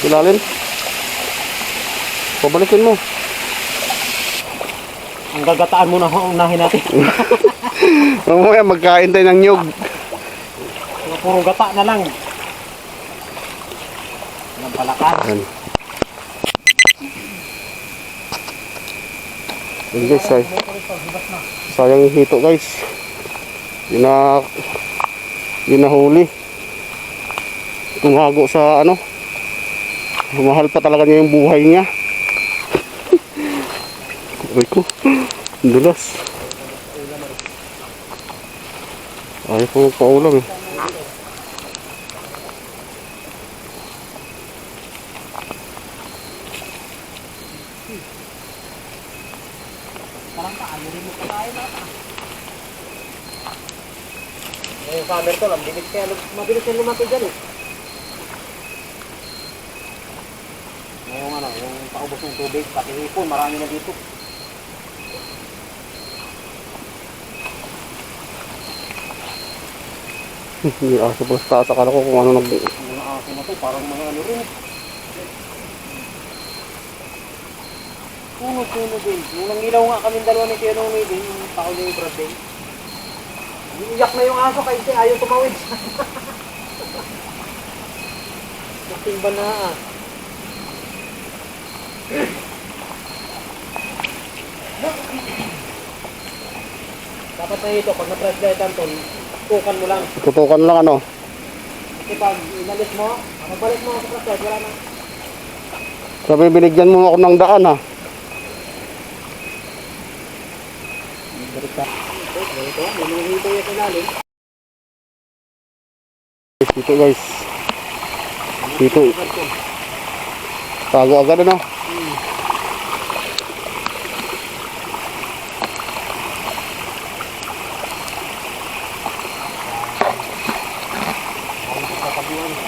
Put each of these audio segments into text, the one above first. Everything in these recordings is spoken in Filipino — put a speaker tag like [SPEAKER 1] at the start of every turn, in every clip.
[SPEAKER 1] Ilalim. Pabalikin mo.
[SPEAKER 2] Ang gagataan muna unahin natin.
[SPEAKER 1] Mamaya magkain tayo ng nyug.
[SPEAKER 2] Puro gata na lang. Ng palakan.
[SPEAKER 1] Yan. Yan guys, sayang yung hito guys. Yun na huli. Tumago sa ano. Mahal pa talaga niya yung buhay niya. Aray ko. Dulas. Ayaw ko magpaulam eh.
[SPEAKER 2] Parang paano rin mo kakain natin. Yung summer to lang, mabilis yan lumaki dyan eh. Ngayong ano, yung paubos ng tubig, pati hipon, marami na dito.
[SPEAKER 1] May aso pala sa taas. Akala ko kung ano
[SPEAKER 2] Mga aso na to, parang mga ano rin. Puno din. Yung nangilaw nga kami dalawa ni Tino din, yung tao ni Brad din. Iiyak na yung aso kasi ayaw tumawid. Natimba na ah. Dapat na ito, pag na-flashlightan to, tukan mo lang.
[SPEAKER 1] tutukan lang ano.
[SPEAKER 2] Kasi pag inalis mo, magbalik mo sa flashlight, wala na.
[SPEAKER 1] Sabi binigyan mo ako ng daan ha.
[SPEAKER 2] Balik ka. Ito, minunito yung sinalim.
[SPEAKER 1] Dito guys. Dito. Tago agad ano.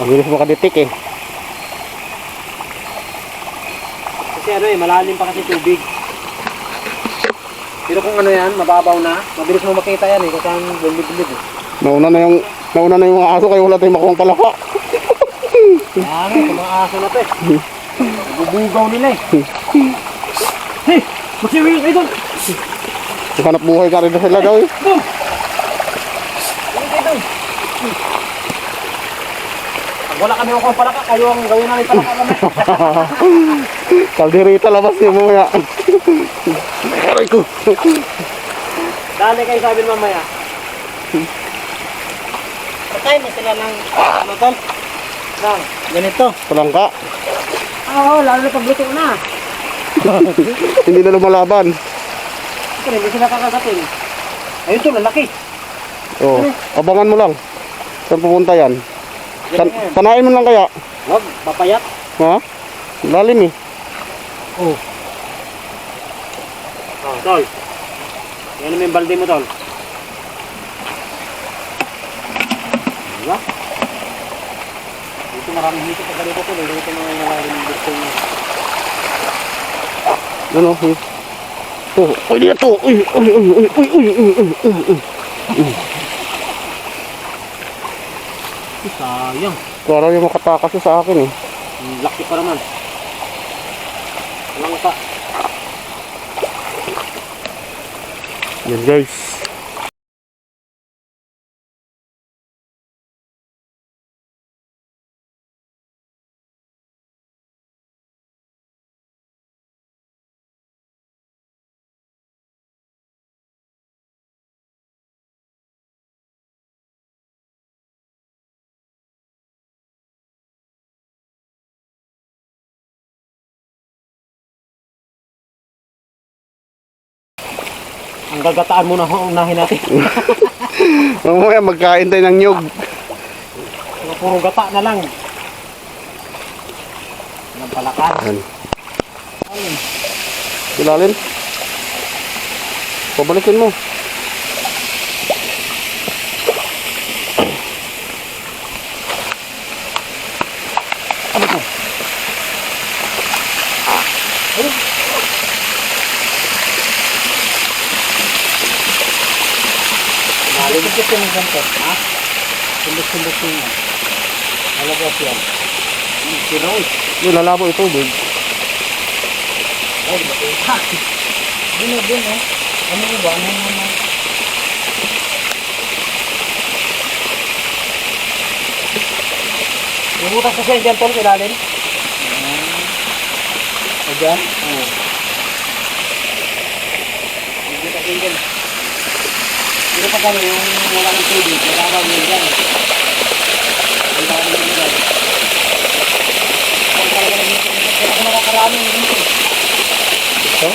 [SPEAKER 1] Ang bilis makadetek eh.
[SPEAKER 2] Kasi ano eh, malalim pa kasi tubig. Pero kung ano yan, mababaw na, mabilis mo makita yan eh, kung saan bumibili eh.
[SPEAKER 1] Nauna na yung mga aso kayo wala tayong makuha palaka.
[SPEAKER 2] Ano, sa mga aso na to eh. Nabubugaw nila eh. Hey, magsiwing kayo doon.
[SPEAKER 1] Hanap buhay ka rin sila daw eh.
[SPEAKER 2] Doon. Hindi kayo doon. Pag wala kami makuha palaka, kayo ang gawin namin palaka kami.
[SPEAKER 1] Kalderita labas niya mamaya. Aray ko.
[SPEAKER 2] Dali kayo sabi mamaya. Patay mo sila ng ano tol? Nang, ganito.
[SPEAKER 1] Palangka.
[SPEAKER 2] Oo, lalo na pagluto na.
[SPEAKER 1] Hindi na lumalaban.
[SPEAKER 2] Ito hindi sila kakagatin. Ayun to, lalaki.
[SPEAKER 1] Oh, abangan mo lang. Saan pupunta yan? Panain mo lang kaya?
[SPEAKER 2] Wag, papayat.
[SPEAKER 1] Ha? Lalim eh.
[SPEAKER 2] Oh. Oh, tol. Yan naman yung balde mo, tol. Diba? Dito maraming hito pa ganito, tol. Dito mga maraming gusto nyo.
[SPEAKER 1] Ano? Oh, pwede na to. Uy.
[SPEAKER 2] Sayang.
[SPEAKER 1] Parang yung makatakas sa akin eh.
[SPEAKER 2] Laki pa naman. Langka.
[SPEAKER 1] Yan guys.
[SPEAKER 2] Ang gagataan muna unahin natin.
[SPEAKER 1] Mamaya magkain tayo ng nyug.
[SPEAKER 2] Puro gata na lang. Ng palakan.
[SPEAKER 1] Yan. Ilalim. Pabalikin mo.
[SPEAKER 2] Ano to? Sundok-sundok yung ganito, ha? Sundok-sundok yung malabas yan. Tinoy.
[SPEAKER 1] May lalabo ito, tubig.
[SPEAKER 2] Ay, di ba? Din, oh. Ano ba? Ano? Yung butas kasi dyan, tol, kilalin. Dyan? Oo. Yung butas dyan. Pero pag ano, yung wala ng tubig, nagkakaroon yun dyan. Nagkakaroon yun dyan. Kung talaga nagkakaroon yun, nagkakaroon yun. Ito?